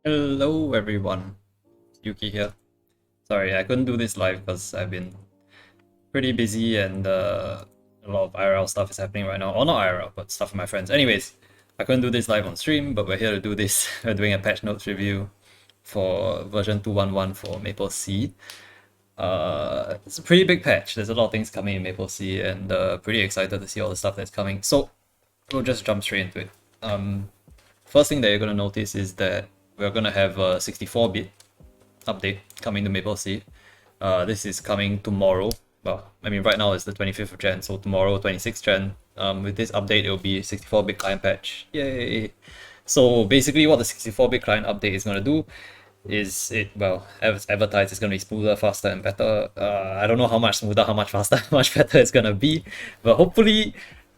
Hello everyone, Yuki here. Sorry, I couldn't do this live because I've been pretty busy and a lot of IRL stuff is happening right now. Or not IRL, but stuff with my friends. Anyways, I couldn't do this live on stream, but we're here to do this. We're doing a patch notes review for version 211 for Maple Sea. It's a pretty big patch. There's a lot of things coming in Maple Sea and pretty excited to see all the stuff that's coming. So we'll just jump straight into it. First thing that you're going to notice is that we're going to have a 64-bit update coming to Maple Sea. This is coming tomorrow. Well, I mean, right now it's the 25th of Jan, so tomorrow, 26th Jan. With this update, it will be 64-bit client patch. Yay! So basically, what the 64-bit client update is going to do is as advertised, it's going to be smoother, faster, and better. I don't know how much smoother, how much faster, how much better it's going to be, but hopefully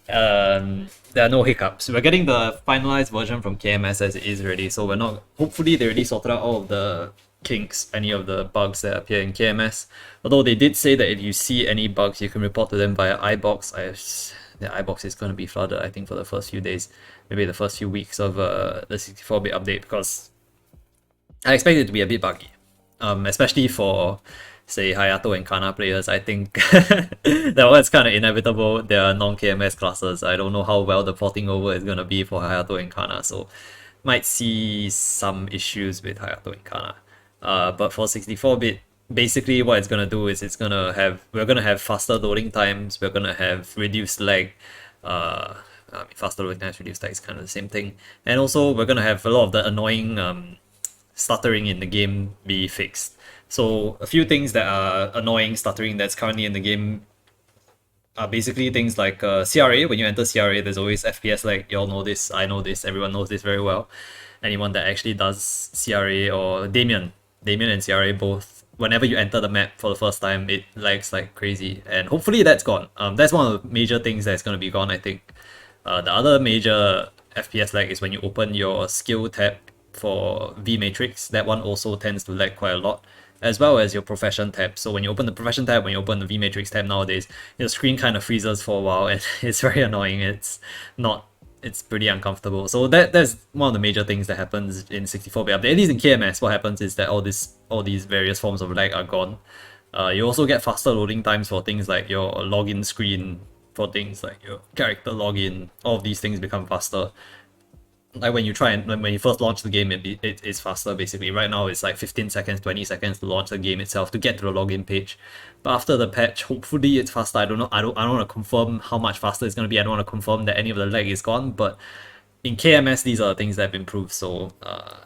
there are no hiccups. We're getting the finalized version from KMS as it is already, so we're not. Hopefully, they already sorted out all of the kinks, any of the bugs that appear in KMS. Although they did say that if you see any bugs, you can report to them via iBox. The iBox is going to be flooded, I think, for the first few days, maybe the first few weeks of the 64-bit update, because I expect it to be a bit buggy, especially for, say, Hayato and Kana players. I think that one's kind of inevitable. There are non-KMS classes. I don't know how well the porting over is going to be for Hayato and Kana, so might see some issues with Hayato and Kana. But for 64-bit, basically what it's going to do is we're going to have faster loading times, we're going to have reduced lag. Faster loading times, reduced lag is kind of the same thing. And also we're going to have a lot of the annoying stuttering in the game be fixed. So a few things that are annoying stuttering that's currently in the game are basically things like CRA. When you enter CRA, there's always FPS lag. You all know this, I know this, everyone knows this very well. Anyone that actually does CRA, or Damien and CRA both, whenever you enter the map for the first time, it lags like crazy. And hopefully that's gone. That's one of the major things that's going to be gone, I think. The other major FPS lag is when you open your skill tab for V Matrix. That one also tends to lag quite a lot, as well as your profession tab. So when you open the profession tab, when you open the V Matrix tab nowadays, your screen kind of freezes for a while and it's very annoying. It's pretty uncomfortable. So that's one of the major things that happens in 64-bit update. At least in KMS, what happens is that all these various forms of lag are gone. You also get faster loading times for things like your login screen, for things like your character login. All of these things become faster. Like when you first launch the game, it's faster basically. Right now it's like 15 seconds, 20 seconds to launch the game itself, to get to the login page. But after the patch, hopefully it's faster. I don't know. I don't want to confirm how much faster it's going to be. I don't want to confirm that any of the lag is gone. But in KMS, these are the things that have improved. So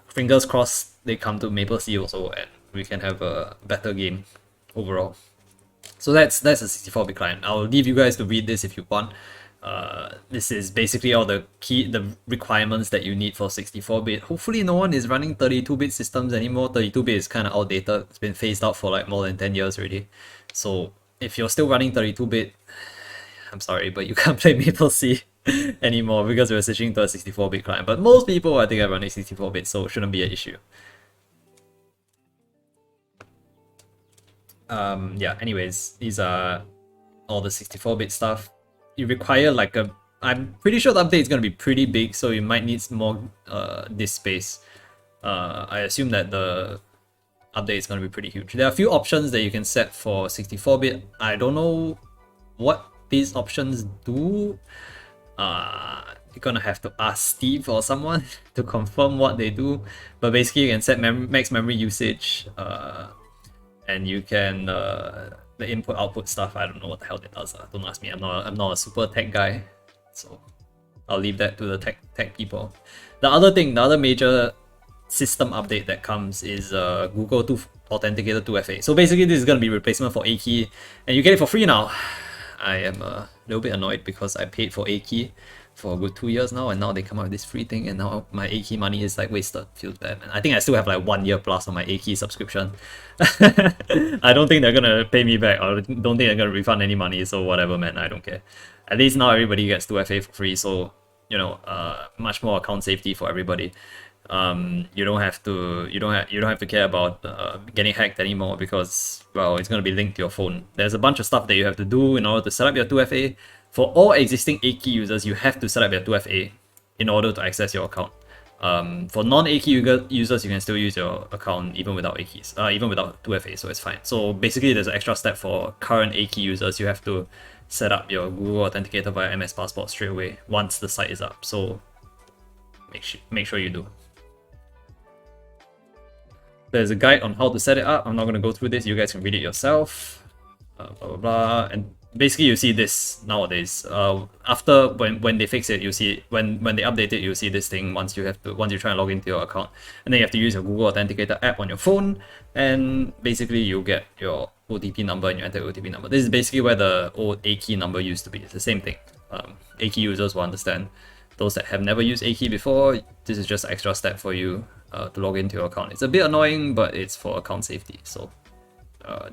fingers crossed they come to Maple Sea also, and we can have a better game overall. So that's a 64-bit client. I'll leave you guys to read this if you want. This is basically all the requirements that you need for 64-bit. Hopefully no one is running 32-bit systems anymore. 32-bit is kind of outdated. It's been phased out for like more than 10 years already. So if you're still running 32-bit, I'm sorry, but you can't play Maple Sea anymore because we're switching to a 64-bit client. But most people, I think, are running 64-bit, so it shouldn't be an issue. Yeah, anyways, these are all the 64-bit stuff. You require like I'm pretty sure the update is going to be pretty big, so you might need more disk space. I assume that the update is going to be pretty huge. There are a few options that you can set for 64-bit. I don't know what these options do. You're gonna have to ask Steve or someone to confirm what they do. But basically, you can set max memory usage, and you can the input output stuff. I don't know what the hell that does. Don't ask me. I'm not a super tech guy, so I'll leave that to the tech people. The other major system update that comes is Google Authenticator 2FA. So basically, this is gonna be replacement for A-Key, and you get it for free now. I am a little bit annoyed because I paid for A-Key for a good 2 years now, and now they come out with this free thing, and now my A-Key money is like wasted. Feels bad, man. I think I still have like 1 year plus on my A-Key subscription. I don't think they're gonna pay me back, or don't think they're gonna refund any money, so whatever, man. I don't care. At least now everybody gets 2FA for free, so you know, much more account safety for everybody. You don't have to care about getting hacked anymore, because, well, it's going to be linked to your phone. There's a bunch of stuff that you have to do in order to set up your 2FA. For all existing A-Key users, you have to set up your 2FA in order to access your account. For non-A-key users, you can still use your account even without A-keys, even without 2FA, so it's fine. So basically, there's an extra step for current A-key users. You have to set up your Google Authenticator via MS Passport straight away once the site is up. So make sure you do. There's a guide on how to set it up. I'm not going to go through this. You guys can read it yourself. Blah blah blah. And basically, you see this nowadays. After when they fix it, you see when they update it, you see this thing once you try and log into your account, and then you have to use your Google Authenticator app on your phone, and basically you get your OTP number and you enter your OTP number. This is basically where the old A-key number used to be. It's the same thing. A-key users will understand. Those that have never used A-key before, this is just an extra step for you to log into your account. It's a bit annoying, but it's for account safety. So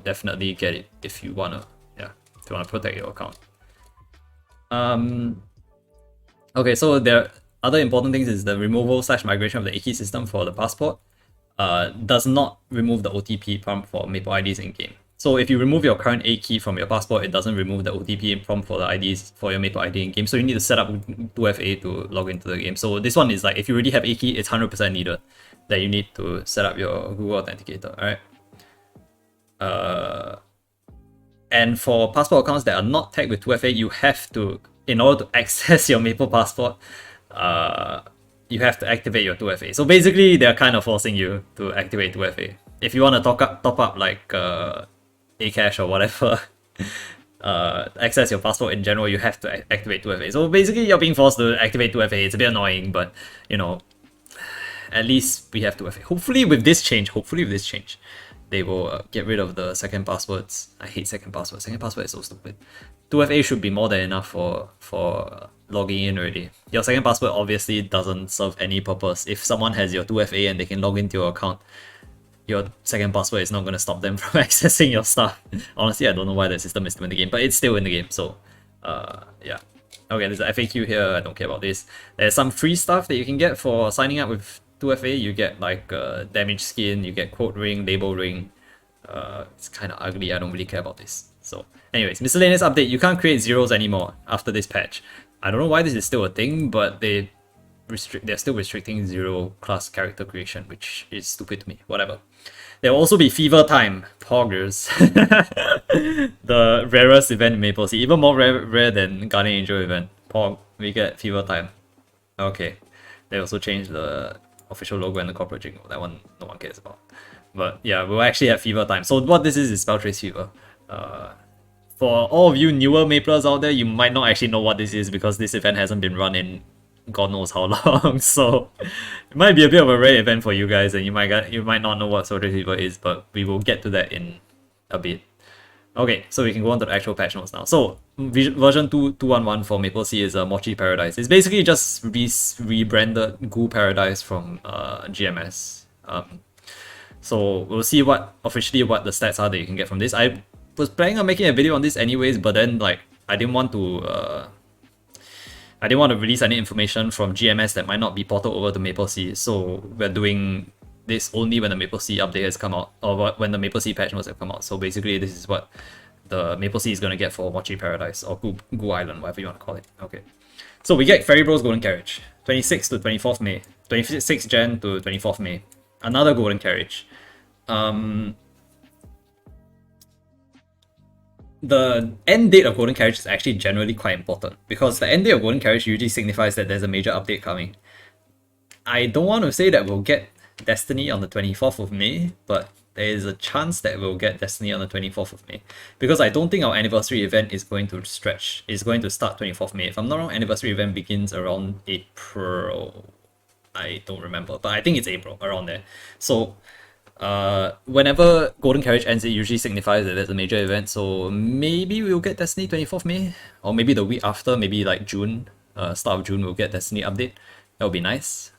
definitely get it if you wanna protect your account. Okay, so there are other important things is the removal / migration of the A-key system for the passport does not remove the OTP prompt for Maple IDs in game. So if you remove your current A-key from your passport, it doesn't remove the OTP prompt for the IDs for your Maple ID in game. So you need to set up 2FA to log into the game. So this one is like, if you already have A-key, it's 100% needed that you need to set up your Google Authenticator, alright? And for passport accounts that are not tagged with 2FA, you have to, in order to access your Maple passport, you have to activate your 2FA. So basically, they're kind of forcing you to activate 2FA. If you want to top up like Acash or whatever, access your passport in general, you have to activate 2FA. So basically, you're being forced to activate 2FA. It's a bit annoying, but you know, at least we have 2FA. Hopefully with this change, they will get rid of the second passwords. I hate second passwords. Second password is so stupid. 2FA should be more than enough for logging in already. Your second password obviously doesn't serve any purpose. If someone has your 2FA and they can log into your account, your second password is not going to stop them from accessing your stuff. Honestly, I don't know why the system is still in the game, but it's still in the game, so yeah. Okay, there's an FAQ here. I don't care about this. There's some free stuff that you can get for signing up with 2FA. You get like damage skin, you get quote ring, label ring. It's kind of ugly. I don't really care about this. So anyways, miscellaneous update. You can't create zeros anymore after this patch. I don't know why this is still a thing, but they're still restricting 0 class character creation, which is stupid to me. Whatever. There will also be Fever Time, Poggers. The rarest event in Maple Sea, even more rare than Guardian Angel event. Pog, we get Fever Time. Okay. They also changed the official logo and the corporate jingle. That one no one cares about. But yeah, we'll actually have Fever Time. So what this is Spelltrace Fever. For all of you newer Maplers out there, you might not actually know what this is because this event hasn't been run in God knows how long. So it might be a bit of a rare event for you guys, and you might not know what Spelltrace Fever is, but we will get to that in a bit. Okay, so we can go on to the actual patch notes now. So version 2.211 for Maple Sea is Mochi Paradise. It's basically just rebranded Goo Paradise from GMS. So we'll see officially what the stats are that you can get from this. I was planning on making a video on this anyways, but then like I didn't want to release any information from GMS that might not be ported over to Maple Sea. So we're doing this only when the Maple Sea update has come out, or when the Maple Sea patch notes have come out. So basically, this is what the Maple Sea is going to get for Mochi Paradise, or Goo Island, whatever you want to call it. Okay. So we get Ferry Bros Golden Carriage, 26th to 24th May, 26th Jan to 24th May. Another Golden Carriage. The end date of Golden Carriage is actually generally quite important, because the end date of Golden Carriage usually signifies that there's a major update coming. I don't want to say that we'll get Destiny on the 24th of May, but there is a chance that we'll get Destiny on the 24th of May, because I don't think our anniversary event is going to stretch. It's going to start 24th May. If I'm not wrong, anniversary event begins around April. I don't remember, but I think it's April, around there. So whenever Golden Carriage ends, it usually signifies that there's a major event. So maybe we'll get Destiny 24th May, or maybe the week after, maybe like June, start of June, we'll get Destiny update. That would be nice.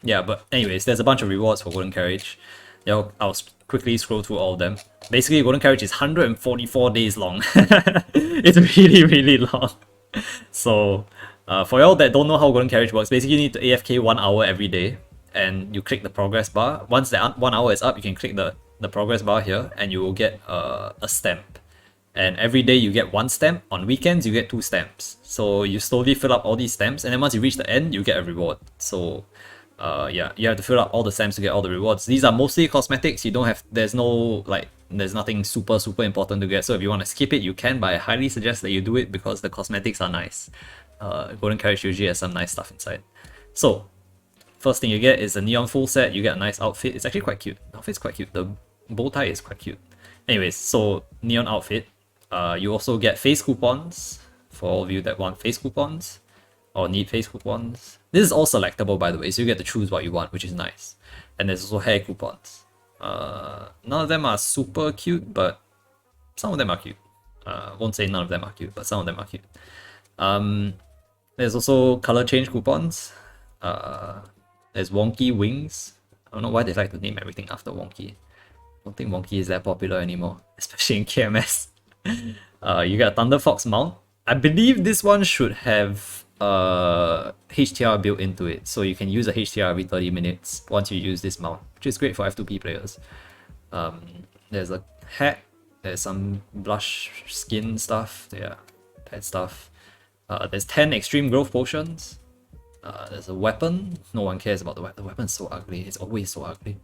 Yeah, but anyways, there's a bunch of rewards for Golden Carriage. Yeah, I'll quickly scroll through all of them. Basically, Golden Carriage is 144 days long. It's really, really long. So, for y'all that don't know how Golden Carriage works, basically you need to AFK 1 hour every day, and you click the progress bar. Once that 1 hour is up, you can click the progress bar here, and you will get a stamp. And every day you get 1 stamp. On weekends you get 2 stamps. So you slowly fill up all these stamps, and then once you reach the end, you get a reward. So yeah, you have to fill up all the stamps to get all the rewards. These are mostly cosmetics. You don't have, there's nothing super important to get. So if you want to skip it, you can, but I highly suggest that you do it because the cosmetics are nice. Golden Carriage usually has some nice stuff inside. So first thing you get is a neon full set. You get a nice outfit. It's actually quite cute. The outfit's quite cute. The bow tie is quite cute. Anyways, so neon outfit. You also get face coupons for all of you that want face coupons or need face coupons. This is all selectable, by the way, so you get to choose what you want, which is nice. And there's also hair coupons. None of them are super cute, but some of them are cute. Won't say none of them are cute, but some of them are cute. There's also color change coupons. There's wonky wings. I don't know why they like to name everything after wonky. I don't think wonky is that popular anymore, especially in KMS. You get a Thunder Fox mount. I believe this one should have HTR built into it, so you can use a HTR every 30 minutes once you use this mount, which is great for F2P players. There's a hat, there's some blush skin stuff, yeah, pet stuff. There's 10 extreme growth potions. There's a weapon. No one cares about the weapon. The weapon's so ugly. It's always so ugly.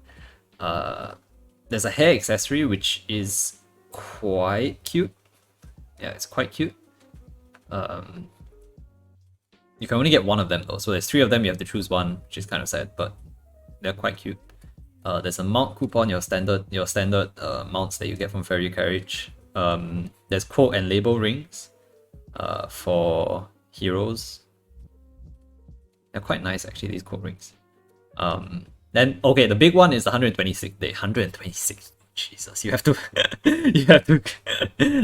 There's a hair accessory, which is quite cute. Yeah, it's quite cute. You can only get 1 of them though, so there's 3 of them. You have to choose 1, which is kind of sad, but they're quite cute. There's a mount coupon, your standard mounts that you get from Fairy Carriage. There's quote and label rings for heroes. They're quite nice actually, these quote rings. Then okay, the big one is the 126th day. 126. Jesus, you have to you have to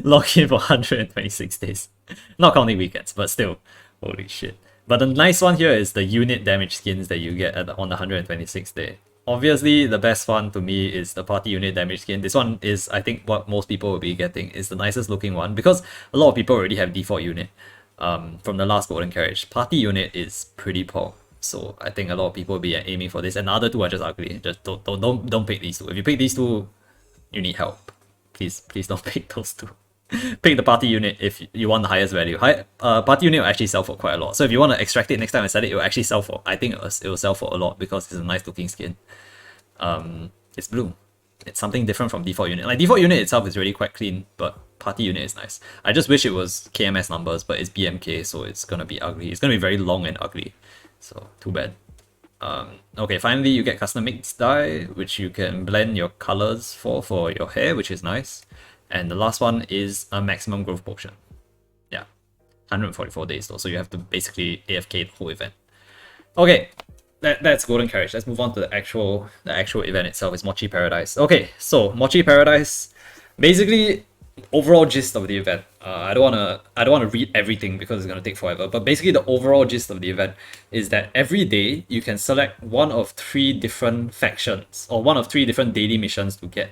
log in for 126 days. Not counting weekends, but still. Holy shit. But the nice one here is the unit damage skins that you get on the 126th day. Obviously, the best one to me is the party unit damage skin. This one is, I think, what most people will be getting. Is the nicest looking one because a lot of people already have default unit from the last Golden Carriage. Party unit is pretty poor. So I think a lot of people will be aiming for this. And the other 2 are just ugly. Just don't pick these 2. If you pick these 2, you need help. Please don't pick those 2. Pick the party unit if you want the highest value. Party unit will actually sell for quite a lot. So if you want to extract it next time and sell it, it will actually sell for, I think it will sell for a lot because it's a nice looking skin. It's blue. It's something different from default unit. Like default unit itself is really quite clean, but party unit is nice. I just wish it was KMS numbers, but it's BMK, so it's gonna be ugly. It's gonna be very long and ugly. So too bad. Okay, finally you get custom mix dye, which you can blend your colors for your hair, which is nice. And the last one is a maximum growth potion. Yeah, 144 days though, so you have to basically AFK the whole event. Okay, that's Golden Carriage. Let's move on to the actual event itself. Is Mochi Paradise. Okay, so Mochi Paradise, basically overall gist of the event. I don't wanna read everything because it's gonna take forever. But basically, the overall gist of the event is that every day you can select one of 3 different factions or one of 3 different daily missions to get.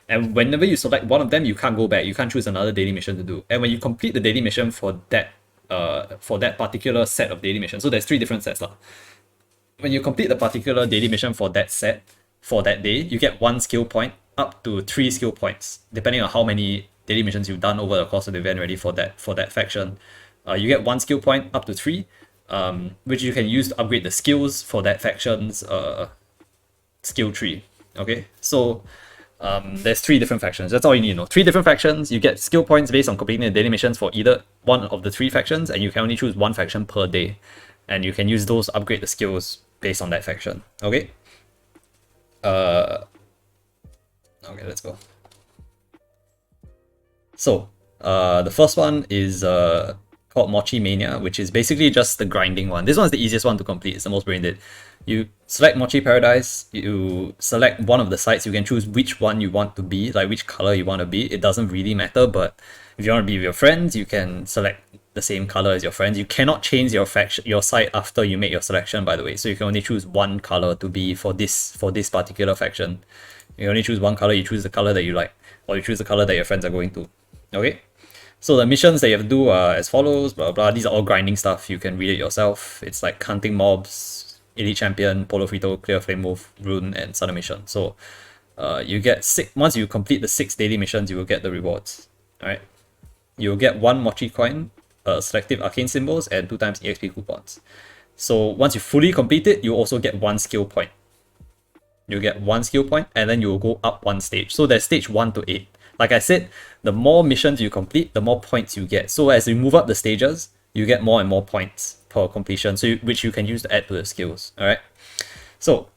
And whenever you select one of them, you can't go back. You can't choose another daily mission to do. And when you complete the daily mission for that particular set of daily missions, so there's 3 different sets lah. When you complete the particular daily mission for that set, for that day, you get 1 skill point up to 3 skill points, depending on how many daily missions you've done over the course of the event already for that faction. You get 1 skill point up to 3, which you can use to upgrade the skills for that faction's skill tree. Okay, so there's 3 different factions. That's all you need to know. 3 different factions. You get skill points based on completing the daily missions for either one of the 3 factions, and you can only choose 1 faction per day, and you can use those to upgrade the skills based on that faction. Okay. Okay, let's go. So the first one is called Mochi Mania, which is basically just the grinding one. This one's the easiest one to complete. It's the most brain dead. You select Mochi Paradise, you select one of the sites, you can choose which one you want to be, like which color you want to be. It doesn't really matter, but if you want to be with your friends, you can select the same color as your friends. You cannot change your site after you make your selection, by the way. So you can only choose 1 color to be for this particular faction. You only choose 1 color, you choose the color that you like, or you choose the color that your friends are going to. Okay? So the missions that you have to do are as follows, blah blah. These are all grinding stuff. You can read it yourself. It's like hunting mobs, elite champion, polo frito, clear flame wolf, rune, and southern mission. So you get 6. Once you complete the 6 daily missions, you will get the rewards. All right. you'll get 1 Mochi coin, selective arcane symbols, and 2 times EXP coupons. So once you fully complete it, you also get 1 skill point. You get 1 skill point, and then you'll go up 1 stage. So there's stage 1 to 8. Like I said, the more missions you complete, the more points you get. So as you move up the stages, you get more and more points per completion, so which you can use to add to the skills. Alright, so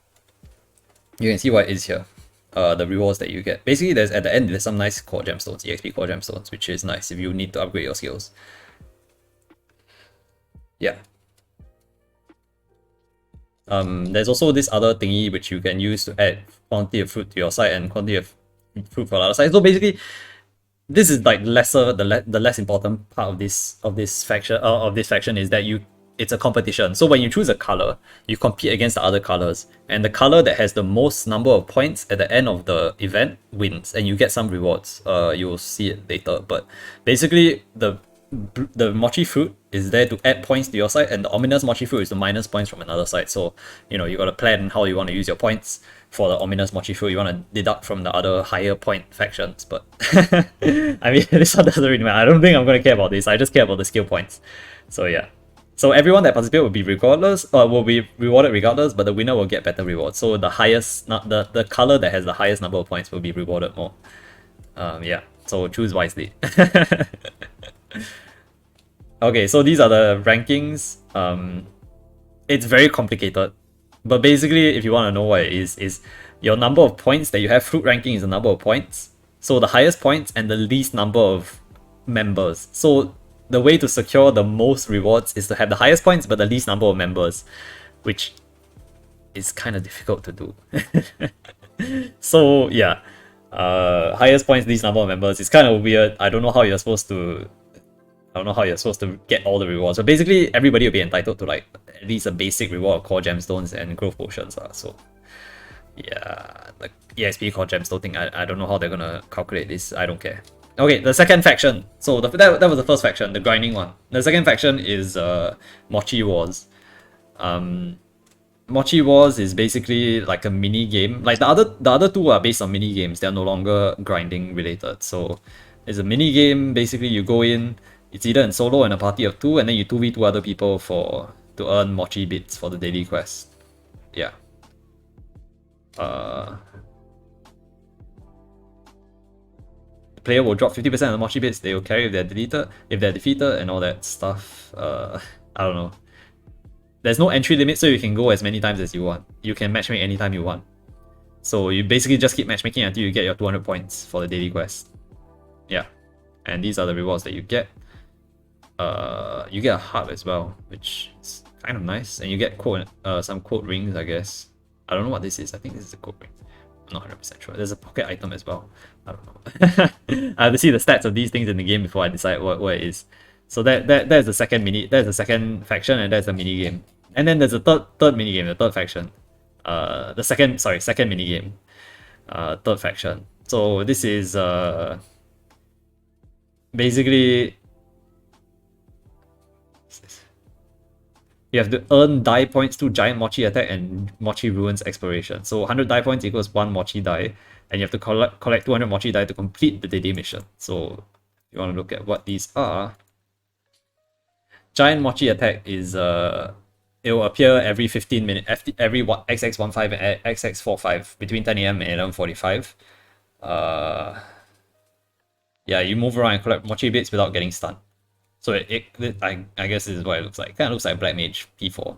you can see what it is here. The rewards that you get. Basically, there's at the end there's some nice core gemstones, EXP core gemstones, which is nice if you need to upgrade your skills. Yeah. There's also this other thingy which you can use to add quantity of fruit to your side and quantity of fruit for the other side. So basically, this is like the less important part of this faction is that it's a competition. So when you choose a color, you compete against the other colors, and the color that has the most number of points at the end of the event wins, and you get some rewards. You'll see it later, but basically the Mochi fruit is there to add points to your side, and the ominous Mochi fruit is to minus points from another side. So you gotta plan how you want to use your points. For the ominous Mochi fruit, you want to deduct from the other higher point factions, but I mean, this one doesn't really matter. I don't think I'm gonna care about this. I just care about the skill points. So yeah. So everyone that participates will be rewarded regardless, but the winner will get better rewards. So the highest, the color that has the highest number of points will be rewarded more. Yeah. So choose wisely. Okay, so these are the rankings. It's very complicated, but basically, if you want to know what it is your number of points that you have. Fruit ranking is the number of points. So the highest points and the least number of members. So the way to secure the most rewards is to have the highest points but the least number of members, which is kind of difficult to do. So yeah, highest points, least number of members. It's kind of weird. I don't know how you're supposed to get all the rewards. So basically, everybody will be entitled to like at least a basic reward of core gemstones and growth potions. So yeah, like EXP core gemstone thing. I don't know how they're gonna calculate this. I don't care. Okay, the second faction. So that was the first faction, the grinding one. The second faction is Mochi Wars. Mochi Wars is basically like a mini game. Like the other two are based on mini games. They're no longer grinding related. So it's a mini game. Basically, you go in. It's either in solo and a party of 2, and then you 2v2 other people to earn Mochi bits for the daily quest. Yeah. The player will drop 50% of the Mochi bits they will carry if they're defeated, and all that stuff. I don't know. There's no entry limit, so you can go as many times as you want. You can matchmake anytime you want. So you basically just keep matchmaking until you get your 200 points for the daily quest. Yeah. And these are the rewards that you get. You get a heart as well, which is kind of nice, and you get some quote rings, I guess. I don't know what this is. I think this is a quote ring. I'm not 100% sure. There's a pocket item as well. I don't know. I have to see the stats of these things in the game before I decide what it is. So that's the second faction, and that's the mini game. And then there's a third mini game, the third faction. Second mini game. Third faction. So this is basically you have to earn die points through giant Mochi attack and Mochi ruins exploration. So 100 die points equals 1 Mochi die, and you have to collect 200 Mochi die to complete the daily mission. So if you want to look at what these are, giant Mochi attack is it will appear every 15 minutes, every XX15 and XX45 between 10 AM and 11:45. Yeah, you move around and collect Mochi bits without getting stunned. So I guess this is what it looks like. It kind of looks like Black Mage P4.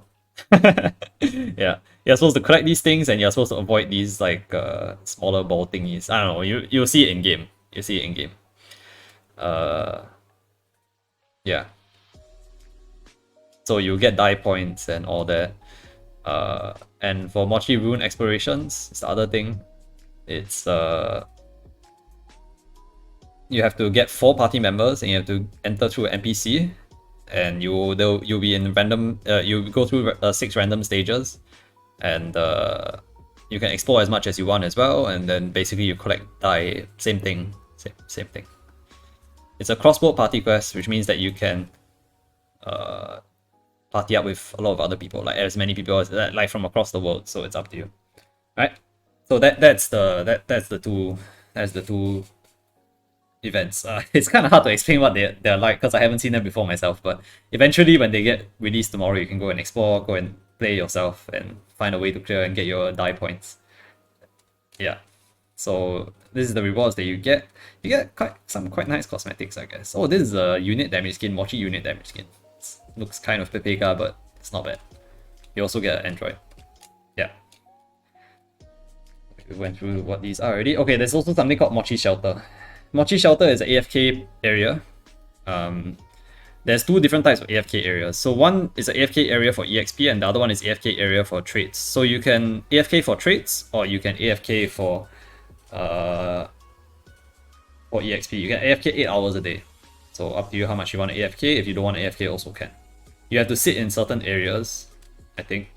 Yeah, you're supposed to collect these things, and you're supposed to avoid these like smaller ball thingies. I don't know. You'll see it in game. You'll see it in game. Yeah. So you get die points and all that. And for Mochi Rune explorations, it's the other thing. It's you have to get 4 party members, and you have to enter through an NPC, and you'll be in random. You go through 6 random stages, and you can explore as much as you want as well. And then basically you collect die. Same thing. Same thing. It's a crossbow party quest, which means that you can party up with a lot of other people, like as many people as like from across the world. So it's up to you, right? So that's the two events. It's kind of hard to explain what they're like because I haven't seen them before myself. But eventually, when they get released tomorrow, you can go and explore, go and play yourself, and find a way to clear and get your die points. Yeah. So this is the rewards that you get. You get some quite nice cosmetics, I guess. Oh, this is a unit damage skin, Mochi unit damage skin. Looks kind of Pepega, but it's not bad. You also get an android. Yeah. We went through what these are already. Okay, there's also something called Mochi Shelter. Mochi Shelter is an AFK area. There's two different types of AFK areas. So one is an AFK area for EXP and the other one is AFK area for trades. So you can AFK for trades or you can AFK for EXP. You can AFK 8 hours a day. So up to you how much you want to AFK. If you don't want to AFK, also can. You have to sit in certain areas, I think.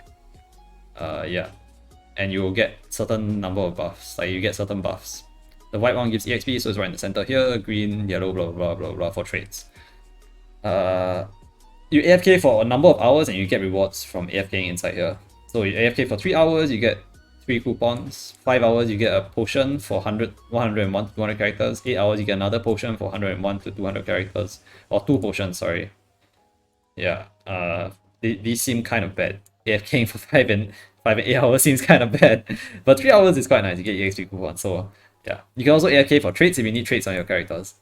Yeah. And you will get certain number of buffs. Like you get certain buffs. The white one gives EXP, so it's right in the center here. Green, yellow, blah blah blah blah for trades. You AFK for a number of hours and you get rewards from AFKing inside here. So you AFK for 3 hours, you get 3 coupons. 5 hours, you get a potion for 101 to 200 characters. 8 hours, you get another potion for 101 to 200 characters. Or 2 potions, sorry. Yeah, these seem kind of bad. AFKing for 5 and 8 hours seems kind of bad. But 3 hours is quite nice, you get EXP coupons. So yeah, you can also AFK for trades if you need trades on your characters.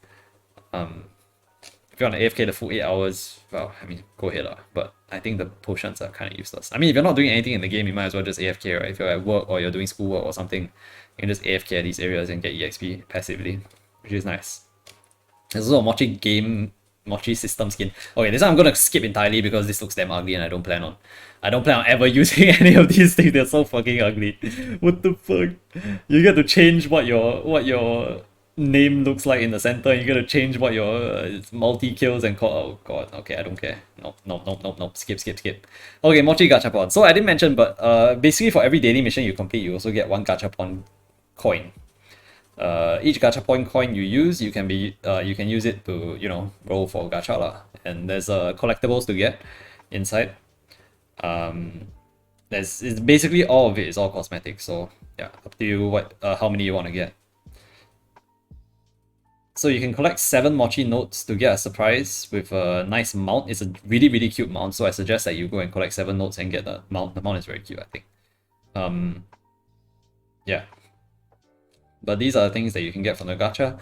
If you want to AFK the full 8 hours, well, I mean, go ahead. But I think the potions are kind of useless. I mean, if you're not doing anything in the game, you might as well just AFK, right? If you're at work or you're doing schoolwork or something, you can just AFK at these areas and get EXP passively, which is nice. There's also a Mochi system skin. Okay, this one I'm gonna skip entirely because this looks damn ugly and I don't plan on ever using any of these things. They're so fucking ugly. What the fuck? You get to change what your name looks like in the center. You get to change what your multi kills and call. Oh god. Okay, I don't care. No. Skip. Okay, Mochi Gachapon. So I didn't mention, but basically for every daily mission you complete, you also get 1 Gachapon coin. Each Gachapon coin you use, you can use it to, you know, roll for gacha lah. And there's collectibles to get inside. It's basically all of it is all cosmetic. So yeah, up to you how many you want to get. So you can collect 7 Mochi notes to get a surprise with a nice mount. It's a really, really cute mount. So I suggest that you go and collect 7 notes and get the mount. The mount is very cute, I think. Yeah. But these are the things that you can get from the gacha.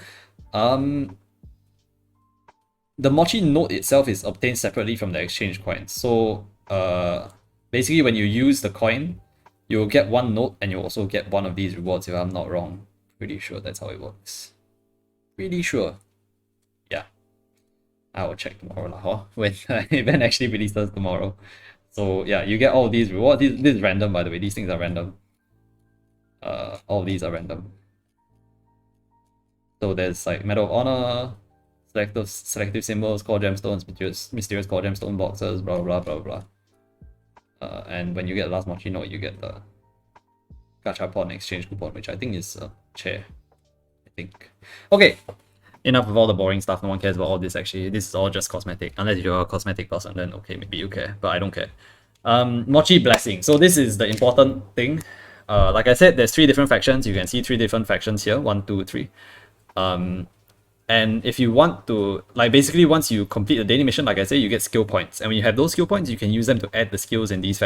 The Mochi note itself is obtained separately from the exchange coin. So basically when you use the coin, you'll get 1 note and you'll also get 1 of these rewards if I'm not wrong. Pretty sure that's how it works. Pretty sure. Yeah. I will check tomorrow lah, when the event actually releases tomorrow. So yeah, you get all of these rewards. This is random, by the way. These things are random. All of these are random. So there's like Medal of Honor, selective symbols, core gemstones, mysterious core gemstone boxes, blah blah blah blah. And when you get the last Mochi note, you get the Gachapon exchange coupon, which I think is a chair. I think. Okay, enough of all the boring stuff. No one cares about all this actually. This is all just cosmetic. Unless you're a cosmetic person, then okay, maybe you care, but I don't care. Mochi Blessing. So this is the important thing. Like I said, there's 3 different factions. You can see 3 different factions here. 1, 2, 3. And if you want to, like, basically once you complete the daily mission, like I said, you get skill points, and when you have those skill points, you can use them to add the skills in these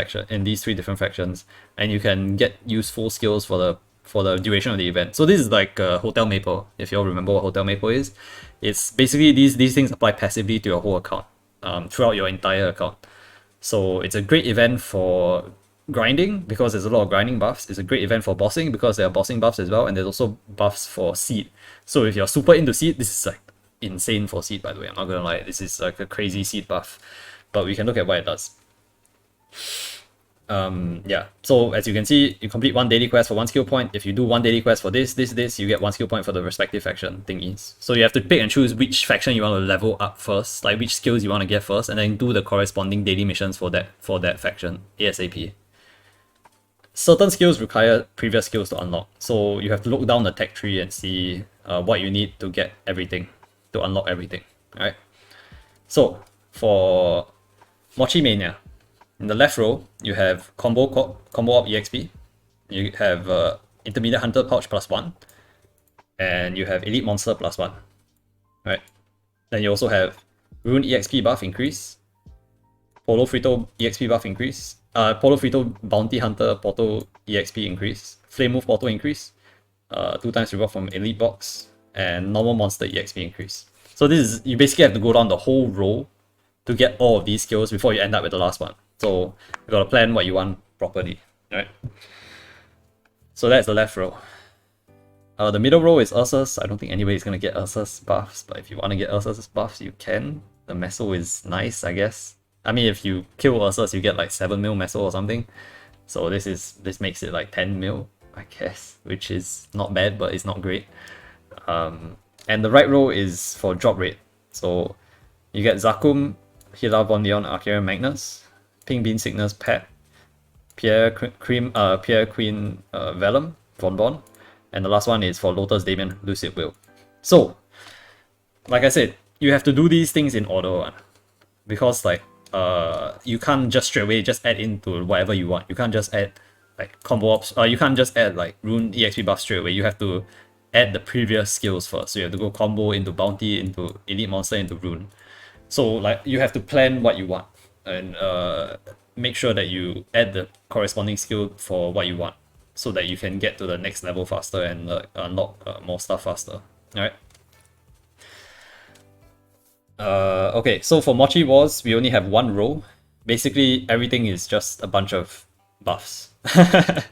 3 different factions, and you can get useful skills for the duration of the event. So this is like Hotel Maple. If you all remember what Hotel Maple is, it's basically these things apply passively to your whole account, throughout your entire account. So it's a great event for grinding because there's a lot of grinding buffs. It's a great event for bossing because there are bossing buffs as well, and there's also buffs for seed. So if you're super into seed, this is like insane for seed, by the way. I'm not gonna lie, this is like a crazy seed buff, but we can look at what it does. Yeah, so as you can see, you complete 1 daily quest for 1 skill point. If you do 1 daily quest for this, you get 1 skill point for the respective faction thingies. So you have to pick and choose which faction you want to level up first, like which skills you want to get first, and then do the corresponding daily missions for that faction ASAP. Certain skills require previous skills to unlock, so you have to look down the tech tree and see what you need to get everything, to unlock everything. Alright, so for Mochi Mania, in the left row you have combo op EXP, you have intermediate hunter pouch +1, and you have elite monster +1. right? Then you also have Rune EXP buff increase, Polo Frito EXP buff increase, Polo Frito Bounty Hunter Portal EXP increase, Flame Move Portal increase, 2 times reward from Elite Box, and normal monster EXP increase. So this is, you basically have to go down the whole row to get all of these skills before you end up with the last one. So you gotta plan what you want properly, right? So that's the left row. The middle row is Ursus. I don't think anybody's gonna get Ursus buffs, but if you want to get Ursus buffs, you can. The Meso is nice, I guess. I mean, if you kill Ursus, you get like 7 mil Meso or something. So this makes it like 10 mil, I guess, which is not bad, but it's not great. And the right row is for drop rate. So you get Zakum, Hila Von Leon, Akira Magnus, Pink Bean Sickness, Pet, Pierre Queen Vellum, Von Bon, and the last one is for Lotus Damien, Lucid Will. So, like I said, you have to do these things in order, because like you can't just straight away just add into whatever you want. You can't just add like combo ops. You can't just add like Rune EXP buff straight away. You have to add the previous skills first. So you have to go combo into Bounty, into Elite Monster, into Rune. So like you have to plan what you want and make sure that you add the corresponding skill for what you want, so that you can get to the next level faster and unlock more stuff faster. Alright. Okay, so for Mochi Wars, we only have one row. Basically, everything is just a bunch of buffs.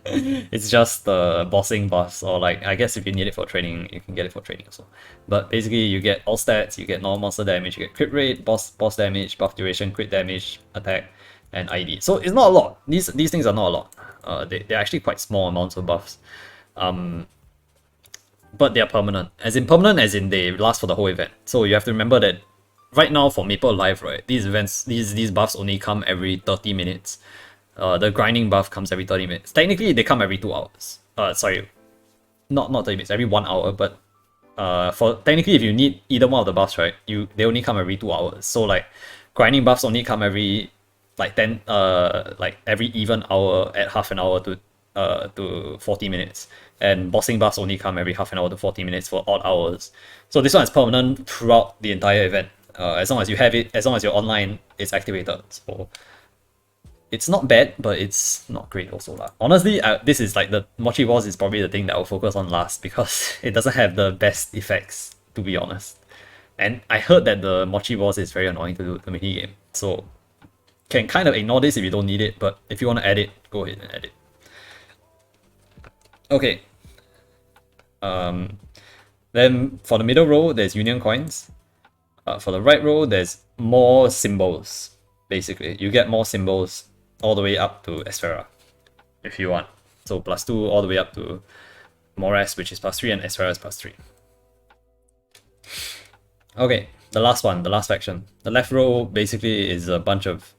It's just bossing buffs, or like, I guess if you need it for training, you can get it for training also. But basically, you get all stats, you get normal monster damage, you get crit rate, boss damage, buff duration, crit damage, attack, and ID. So it's not a lot. These things are not a lot. They're actually quite small amounts of buffs. But they're permanent. As in they last for the whole event. So you have to remember that right now for Maple Live, right, these events, these buffs only come every 30 minutes. The grinding buff comes every 30 minutes. Technically, they come every 2 hours. Sorry, not 30 minutes, every 1 hour. But for technically, if you need either one of the buffs, right, they only come every 2 hours. So like, grinding buffs only come every like every even hour at half an hour to 40 minutes, and bossing buffs only come every half an hour to 40 minutes for odd hours. So this one is permanent throughout the entire event. As long as you have it, as long as you're online, it's activated. So it's not bad, but it's not great also lah. Honestly, this is like the Mochi Wars is probably the thing that I'll focus on last, because it doesn't have the best effects, to be honest. And I heard that the Mochi Wars is very annoying to do the mini game, so can kind of ignore this if you don't need it. But if you want to add it, go ahead and add it. Okay. Then for the middle row, there's Union coins. For the right row, there's more symbols. Basically, you get more symbols all the way up to Esfera, if you want. So +2 all the way up to Morass, which is +3, and Esfera is +3. Okay, the last one, the last faction. The left row basically is a bunch of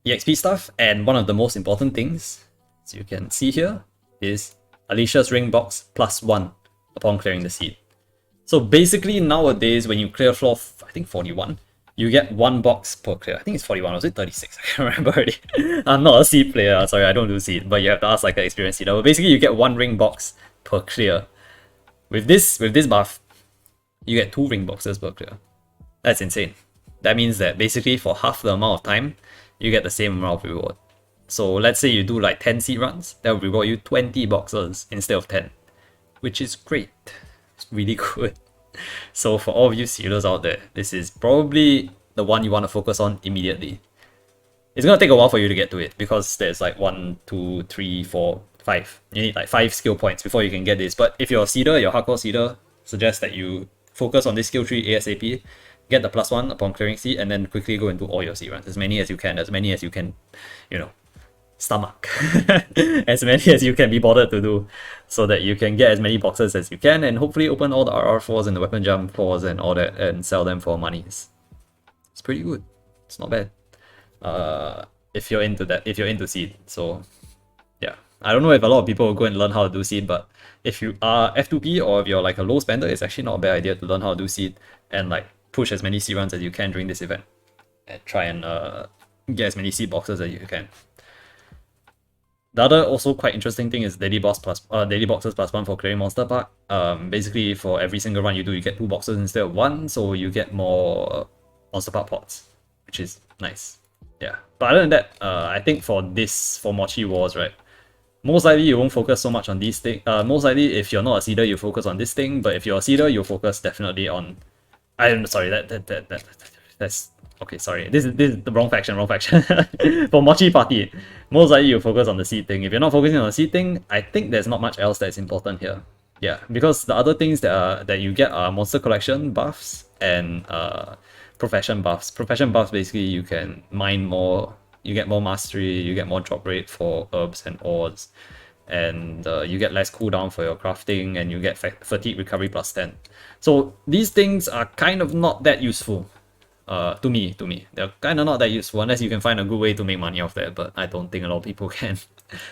EXP stuff, and one of the most important things, as you can see here, is Alicia's Ring Box +1 upon clearing the seed. So basically nowadays, when you clear floor, I think 41, you get 1 box per clear. I think it's 41, or was it 36? I can't remember already. I'm not a seed player, sorry, I don't do seed, but you have to ask like an experienced seeder. But basically you get 1 ring box per clear. With this buff, you get 2 ring boxes per clear. That's insane. That means that basically for half the amount of time, you get the same amount of reward. So let's say you do like 10 seed runs, that will reward you 20 boxes instead of 10, which is great. It's really good. So for all of you seeders out there, this is probably the one you want to focus on immediately. It's gonna take a while for you to get to it, because there's like 1, 2, 3, 4, 5. You need like 5 skill points before you can get this. But if you're a seeder, you're a hardcore seeder, suggest that you focus on this skill tree ASAP, get the +1 upon clearing seed, and then quickly go into all your seed runs. As many as you can, you know, stomach. As many as you can be bothered to do, so that you can get as many boxes as you can, and hopefully open all the RR4s and the weapon jump 4s and all that, and sell them for monies. It's pretty good. It's not bad. If you're into that, if you're into seed. So yeah, I don't know if a lot of people will go and learn how to do seed, but if you are F2P, or if you're like a low spender, it's actually not a bad idea to learn how to do seed and like push as many seed runs as you can during this event, and try and get as many seed boxes as you can. The other also quite interesting thing is daily boxes plus one for clearing monster pack. Basically for every single run you do, you get 2 boxes instead of 1, so you get more monster pack pots, which is nice. Yeah. But other than that, I think for Mochi Wars, right? Most likely you won't focus so much on these things. Most likely if you're not a seeder, you focus on this thing. But if you're a seeder, you focus definitely on. I'm sorry. That's okay. Sorry. This is the wrong faction. Wrong faction. For Mochi Party, most likely you focus on the seed thing. If you're not focusing on the seed thing, I think there's not much else that's important here. Yeah, because the other things that you get are monster collection buffs and profession buffs. Profession buffs basically you can mine more, you get more mastery, you get more drop rate for herbs and ores, and you get less cooldown for your crafting, and you get fatigue recovery plus 10. So these things are kind of not that useful. To me, they're kind of not that useful unless you can find a good way to make money off that. But I don't think a lot of people can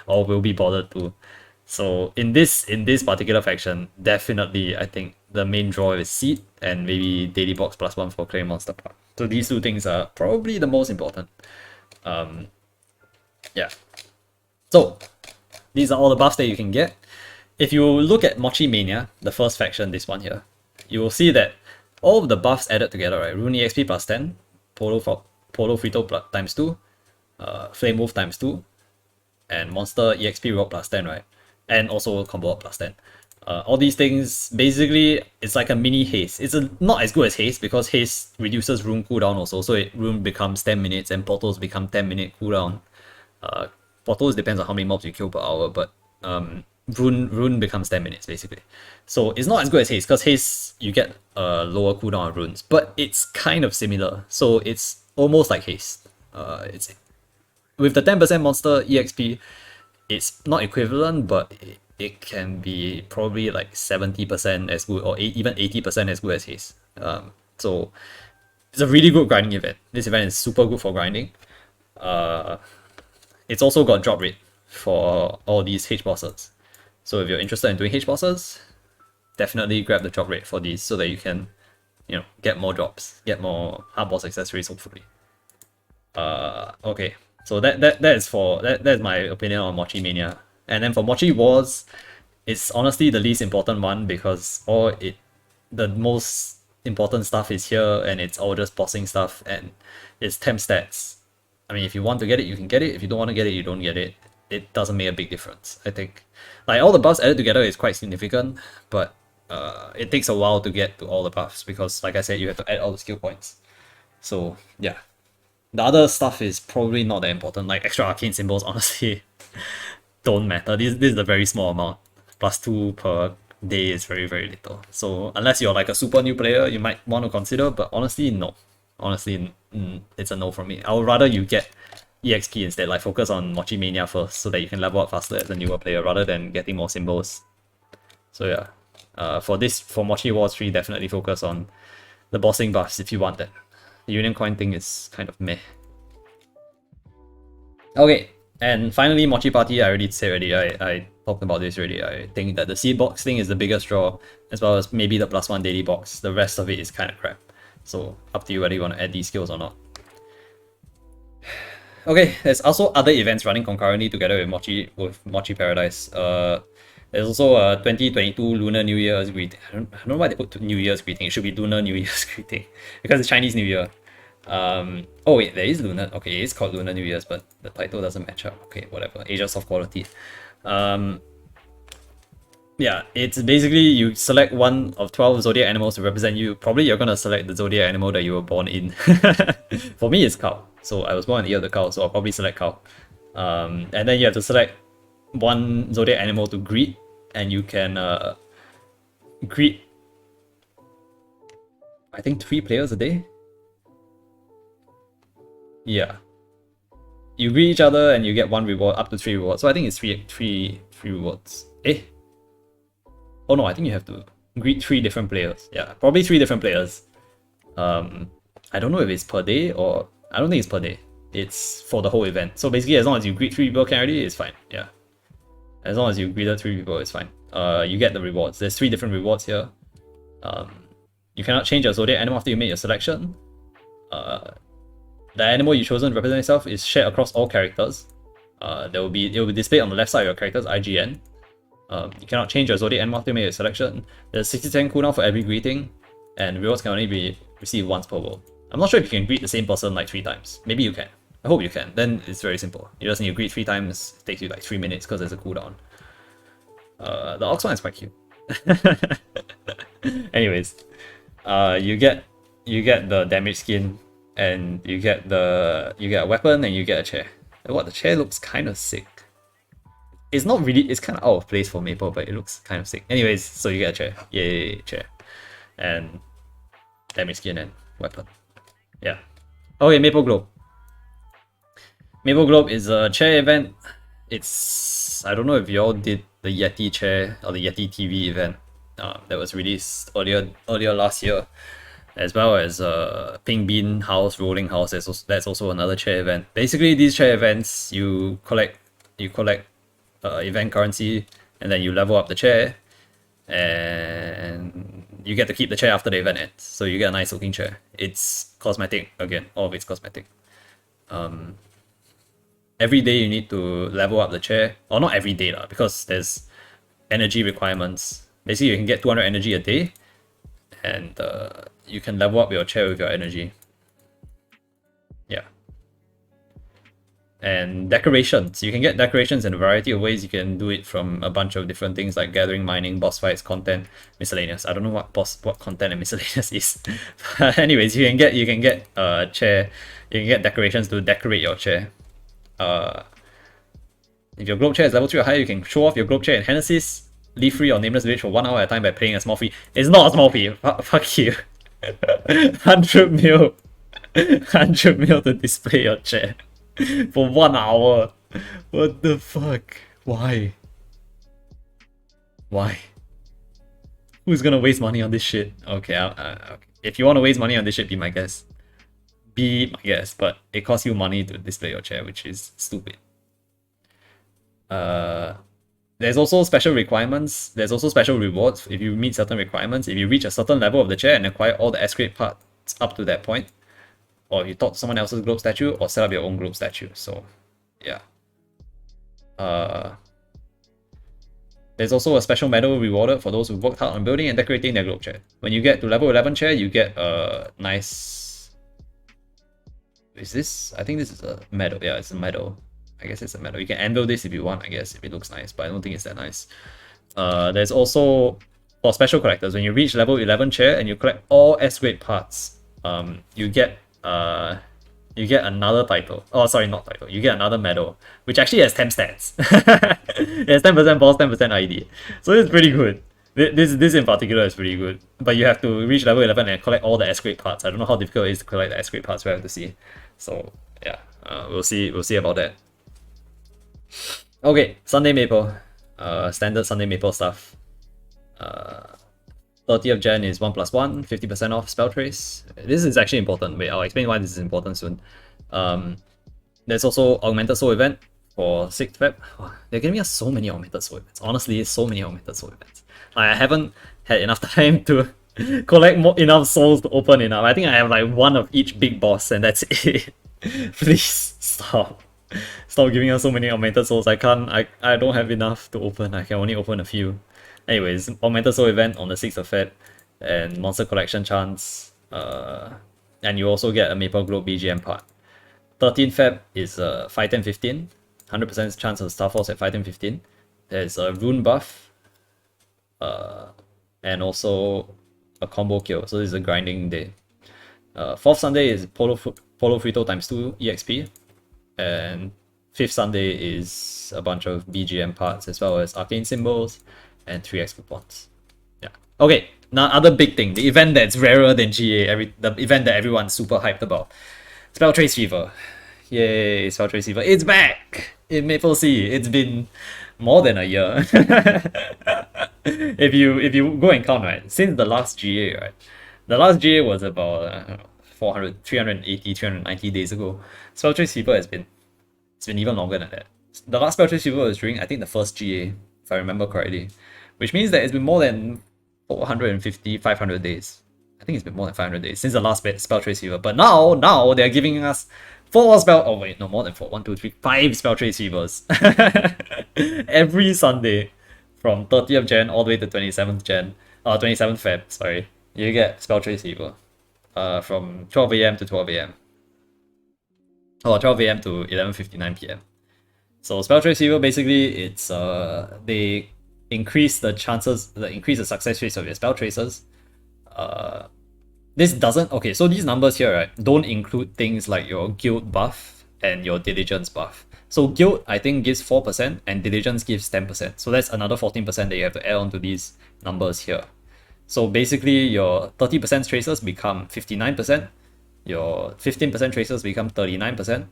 or will be bothered to. So in this particular faction, definitely I think the main draw is seed and maybe daily box plus 1 for claim monster pack. So these two things are probably the most important. Yeah. So these are all the buffs that you can get. If you look at Mochi Mania, the first faction, this one here, you will see that all of the buffs added together, right? Rune EXP plus 10, Polo Frito times 2, Flame Wolf times 2, and Monster EXP reward plus 10, right? And also combo up plus 10. All these things, basically, it's like a mini haste. It's not as good as haste because haste reduces rune cooldown also, so rune becomes 10 minutes and portals become 10-minute cooldown. Portals depends on how many mobs you kill per hour, but rune becomes 10 minutes basically. So it's not as good as haste because haste you get a lower cooldown of runes, but it's kind of similar. So it's almost like haste. It's with the 10% monster EXP, it's not equivalent, but it can be probably like 70% as good or even 80% as good as haste. So it's a really good grinding event. This event is super good for grinding. It's also got drop rate for all these H bosses. So if you're interested in doing H bosses, definitely grab the drop rate for these so that you can, get more drops, get more hard boss accessories hopefully. Okay. So that's my opinion on Mochi Mania. And then for Mochi Wars, it's honestly the least important one because the most important stuff is here and it's all just bossing stuff and it's temp stats. I mean, if you want to get it, you can get it. If you don't want to get it, you don't get it. It doesn't make a big difference, I think. Like, all the buffs added together is quite significant, but it takes a while to get to all the buffs because, like I said, you have to add all the skill points. So, yeah. The other stuff is probably not that important. Like, extra arcane symbols, honestly, don't matter. This is a very small amount. Plus 2 per day is very, very little. So, unless you're like a super new player, you might want to consider, but honestly, no. Honestly, it's a no from me. I would rather you get EXP instead, like focus on Mochi Mania first so that you can level up faster as a newer player rather than getting more symbols. So yeah, for Mochi Wars 3, definitely focus on the bossing buffs if you want that. The Union Coin thing is kind of meh. Okay, and finally Mochi Party, I already said already, I talked about this already. I think that the seed box thing is the biggest draw, as well as maybe the +1 daily box. The rest of it is kind of crap. So up to you whether you want to add these skills or not. Okay, there's also other events running concurrently together with Mochi Paradise. There's also a 2022 Lunar New Year's greeting. I don't know why they put New Year's greeting. It should be Lunar New Year's greeting because it's Chinese New Year. Oh wait, there is Lunar. Okay, it's called Lunar New Year's, but the title doesn't match up. Okay, whatever. Asia soft quality. Yeah, it's basically you select one of 12 zodiac animals to represent you. Probably you're gonna select the zodiac animal that you were born in. For me, it's cow. So I was born in the year of the cow, so I'll probably select cow. And then you have to select one zodiac animal to greet, and you can greet, I think, 3 players a day. Yeah. You greet each other and you get 1 reward, up to 3 rewards. So I think it's three rewards. Eh? Oh no, I think you have to greet 3 different players. Yeah, probably 3 different players. I don't know if it's per day or I don't think it's per day. It's for the whole event. So basically, as long as you greet 3 people can already, it's fine. Yeah. As long as you greeted 3 people, it's fine. You get the rewards. There's 3 different rewards here. You cannot change your zodiac animal after you make your selection. The animal you chosen to represent yourself is shared across all characters. it will be displayed on the left side of your character's IGN. You cannot change your zodiac and to make a selection. There's 60% cooldown for every greeting, and rewards can only be received once per world. I'm not sure if you can greet the same person like 3 times. Maybe you can. I hope you can. Then it's very simple. You just need to greet 3 times. It takes you like 3 minutes because there's a cooldown. The Ox one is quite cute. Anyways, you get the damage skin, and you get a weapon, and you get a chair. What, the chair looks kind of sick. It's not really, it's kind of out of place for Maple, but it looks kind of sick. Anyways, so you get a chair. Yay, chair. And damage skin and weapon. Yeah. Okay, Maple Globe. Maple Globe is a chair event. It's, I don't know if y'all did the Yeti chair or the Yeti TV event that was released earlier last year, as well as Pink Bean House, Rolling House. That's also another chair event. Basically, these chair events, you collect event currency, and then you level up the chair, and you get to keep the chair after the event ends. So you get a nice looking chair. It's cosmetic again, all of it's cosmetic. Every day you need to level up the chair, or not every day because there's energy requirements. Basically, you can get 200 energy a day, and you can level up your chair with your energy. Yeah. And decorations. You can get decorations in a variety of ways. You can do it from a bunch of different things like gathering, mining, boss fights, content, miscellaneous. I don't know what content and miscellaneous is. But anyways, you can get a chair. You can get decorations to decorate your chair. If your globe chair is level 3 or higher, you can show off your globe chair in Hennessy's, leave free or nameless village for 1 hour at a time by playing a small fee. It's not a small fee. Fuck you. 100 mil. 100 mil to display your chair. For 1 hour. What the fuck? Why? Why? Who's gonna waste money on this shit? Okay, okay. If you want to waste money on this shit, be my guest. Be my guest, but it costs you money to display your chair, which is stupid. There's also special requirements. There's also special rewards if you meet certain requirements. If you reach a certain level of the chair and acquire all the S-grade parts up to that point, or you talk to someone else's globe statue, or set up your own globe statue. So, yeah. There's also a special medal rewarded for those who worked hard on building and decorating their globe chair. When you get to level 11 chair, you get a nice... Is this? I think this is a medal. Yeah, it's a medal. I guess it's a medal. You can anvil this if you want, I guess, if it looks nice, but I don't think it's that nice. There's also, for special collectors, when you reach level 11 chair and you collect all S-grade parts, you get another title. Oh, sorry, not title. You get another medal, which actually has 10 stats. It has 10% boss, 10% ID. So it's pretty good. This in particular is pretty good. But you have to reach level 11 and collect all the S-grade parts. I don't know how difficult it is to collect the S-grade parts. We have to see. So yeah, we'll see about that. Okay, Sunday Maple. Standard Sunday Maple stuff. 30th Jan is 1+1, 50% off spell trace. This is actually important. Wait, I'll explain why this is important soon. There's also Augmented Soul event for 6th Feb. Oh, they're giving us so many Augmented Soul events. Honestly, so many Augmented Soul events. I haven't had enough time to collect enough souls to open enough. I think I have like one of each big boss, and that's it. Please stop. Stop giving us so many Augmented Souls. I don't have enough to open. I can only open a few. Anyways, Augmented Soul event on the 6th of Feb, and Monster Collection chance. And you also get a Maple Globe BGM part. 13th Feb is 5-10-15. 100% chance of Star Force at 5-10-15. There's a rune buff. And also a combo kill. So this is a grinding day. 4th Sunday is Polo Frito ×2 EXP. And 5th Sunday is a bunch of BGM parts as well as arcane symbols and 3x coupons. Yeah. Okay, now other big thing, the event that's rarer than GA, the event that everyone's super hyped about. Spell Trace Fever. Yay, Spell Trace Fever. It's back in Maple Sea. It's been more than a year. if you go and count, right, since the last GA, right? The last GA was about 380, 390 days ago. Spell Trace Fever it's been even longer than that. The last Spell Trace Fever was during, I think, the first GA, if I remember correctly. Which means that it's been more than 450, 500 days. I think it's been more than 500 days since the last Spell Trace Fever. But now they're giving us 4 spell. Oh wait, no, more than 4. 1, 2, 3, 5 spell trace fevers every Sunday from 30th Jan all the way to 27th Jan. 27th Feb. Sorry, you get spell trace fever. From 12 a.m. to 12 a.m. or 12 a.m. to 11:59 p.m. So spell trace fever basically it's they increase the success rates of your spell traces. This doesn't okay, so these numbers here, right, don't include things like your guild buff and your diligence buff. So guild I think gives 4% and diligence gives 10%. So that's another 14% that you have to add on to these numbers here. So basically your 30% traces become 59%, your 15% traces become 39%,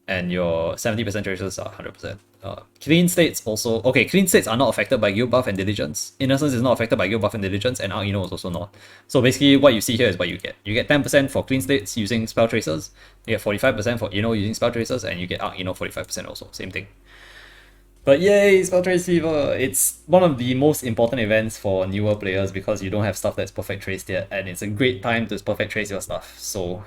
and your 70% traces are 100%. Clean states also... Okay, clean states are not affected by guild buff and diligence. Innocence is not affected by guild buff and diligence, and Aquila is also not. So basically what you see here is what you get. You get 10% for clean states using spell tracers, you get 45% for using spell tracers, and you get Aquila 45% also. Same thing. But yay, spell trace fever! It's one of the most important events for newer players because you don't have stuff that's perfect traced yet, and it's a great time to perfect trace your stuff. So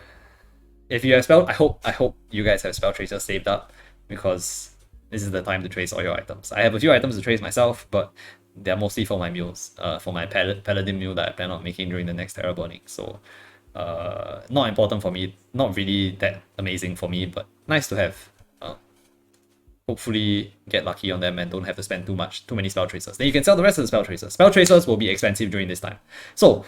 if you have spell, I hope you guys have spell tracers saved up because this is the time to trace all your items. I have a few items to trace myself, but they're mostly for my mules, for my paladin mule that I plan on making during the next Terra burning. So not important for me, not really that amazing for me, but nice to have. Hopefully get lucky on them and don't have to spend too many spell tracers. Then you can sell the rest of the spell tracers. Spell tracers will be expensive during this time. So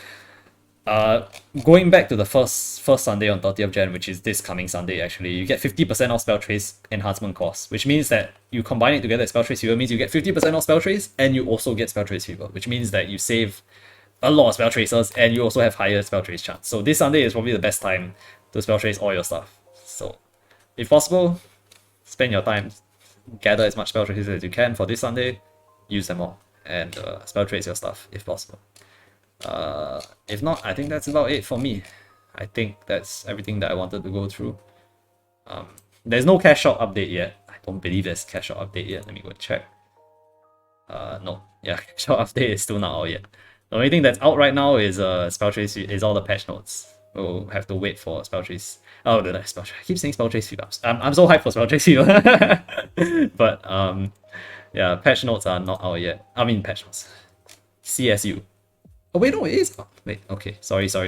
going back to the first Sunday on 30th Jan, which is this coming Sunday actually, you get 50% off spell trace enhancement costs, which means that you combine it together as spell trace fever means you get 50% off spell trace and you also get spell trace fever, which means that you save a lot of spell tracers and you also have higher spell trace chance. So this Sunday is probably the best time to spell trace all your stuff. So if possible, spend your time, gather as much spell traces as you can for this Sunday, use them all, and spell trace your stuff if possible. If not, I think that's about it for me. I think that's everything that I wanted to go through. There's no cash shop update yet. I don't believe there's cash shop update yet. Let me go check. No, yeah, cash shop update is still not out yet. The only thing that's out right now is spell trace, is all the patch notes. We'll have to wait for spell trace. Oh, did I spell trace? I keep saying spell trace fever. I'm so hyped for spell trace fever. But yeah, patch notes are not out yet. I mean patch notes. CSU. Oh wait, no, it is. Oh, wait, okay. Sorry. Go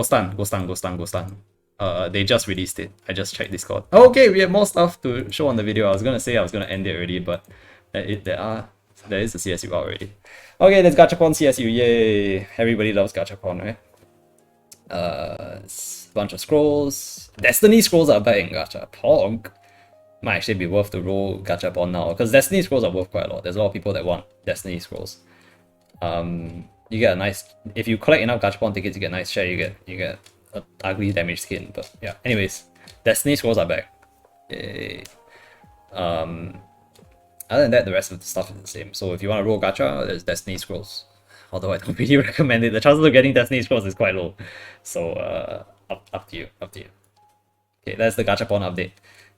stun. They just released it. I just checked Discord. Okay, we have more stuff to show on the video. I was gonna say I was gonna end it already, but there is a CSU already. Okay, there's Gachapon CSU. Yay! Everybody loves Gachapon, right? Bunch of scrolls. Destiny scrolls are back in Gachapon. Might actually be worth to roll Gachapon now because Destiny scrolls are worth quite a lot. There's a lot of people that want Destiny scrolls. You get a nice, if you collect enough Gachapon tickets, you get a nice share. You get an ugly damage skin. But yeah, anyways, Destiny scrolls are back. Yay. Other than that, the rest of the stuff is the same. So if you want to roll gacha, there's Destiny scrolls. Although I don't really recommend it. The chances of getting Destiny scrolls is quite low. So up to you. Okay, that's the Gachapon update.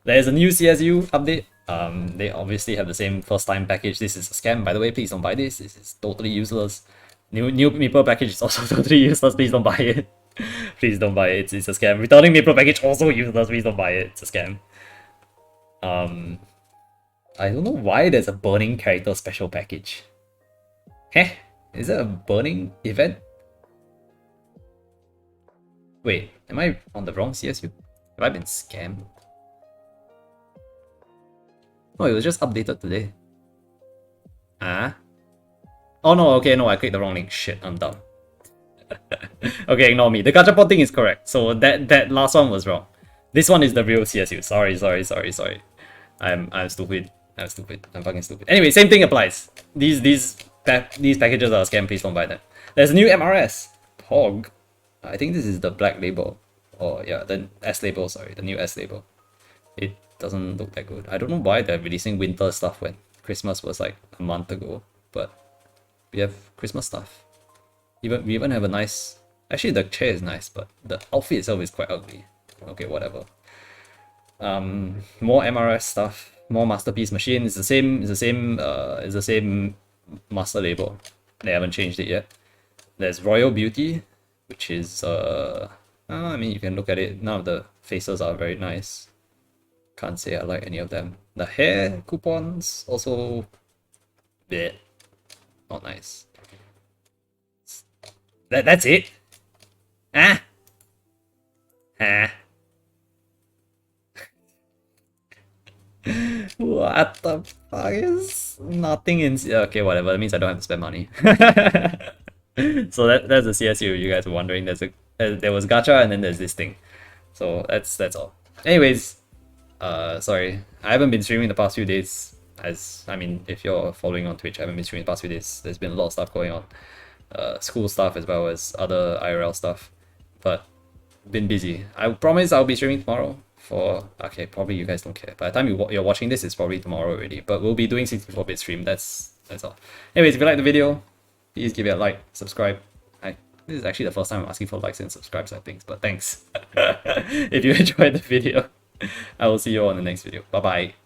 There's a new CSU update. They obviously have the same first time package. This is a scam, by the way. Please don't buy this. This is totally useless. New Maple package is also totally useless. Please don't buy it. Please don't buy it. It's a scam. Returning Maple package also useless. Please don't buy it. It's a scam. I don't know why there's a burning character special package. Heh? Is it a burning event? Wait, am I on the wrong CSU? Have I been scammed? No, it was just updated today. Oh no, okay, no, I clicked the wrong link. Shit, I'm dumb. Okay, ignore me. The Gachapon thing is correct. So that last one was wrong. This one is the real CSU. Sorry. I'm stupid. I'm fucking stupid. Anyway, same thing applies. These packages are a scam. Please don't buy them. There's a new MRS. Pog. I think this is the black label. Oh yeah, the S label. Sorry, the new S label. It doesn't look that good. I don't know why they're releasing winter stuff when Christmas was like a month ago. But we have Christmas stuff. We even have a nice. Actually, the chair is nice, but the outfit itself is quite ugly. Okay, whatever. More MRS stuff. More masterpiece machine. It's the same master label. They haven't changed it yet. There's Royal Beauty, which is I mean, you can look at it. None of the faces are very nice. Can't say I like any of them. The hair coupons also, bleh, not nice. That's it. Ah, ah. What the fuck is nothing in? Okay, whatever. That means I don't have to spend money. So that's the CSU. You guys were wondering. There was gacha and then there's this thing. So that's all. Anyways, sorry, I haven't been streaming the past few days. As I mean, if you're following on Twitch, I haven't been streaming the past few days. There's been a lot of stuff going on, school stuff as well as other IRL stuff, but been busy. I promise I'll be streaming tomorrow. Okay, probably you guys don't care. By the time you're watching this, it's probably tomorrow already. But we'll be doing 64-bit stream. That's all. Anyways, if you like the video, please give it a like, subscribe. This is actually the first time I'm asking for likes and subscribes, I think. But thanks. If you enjoyed the video, I will see you all in the next video. Bye bye.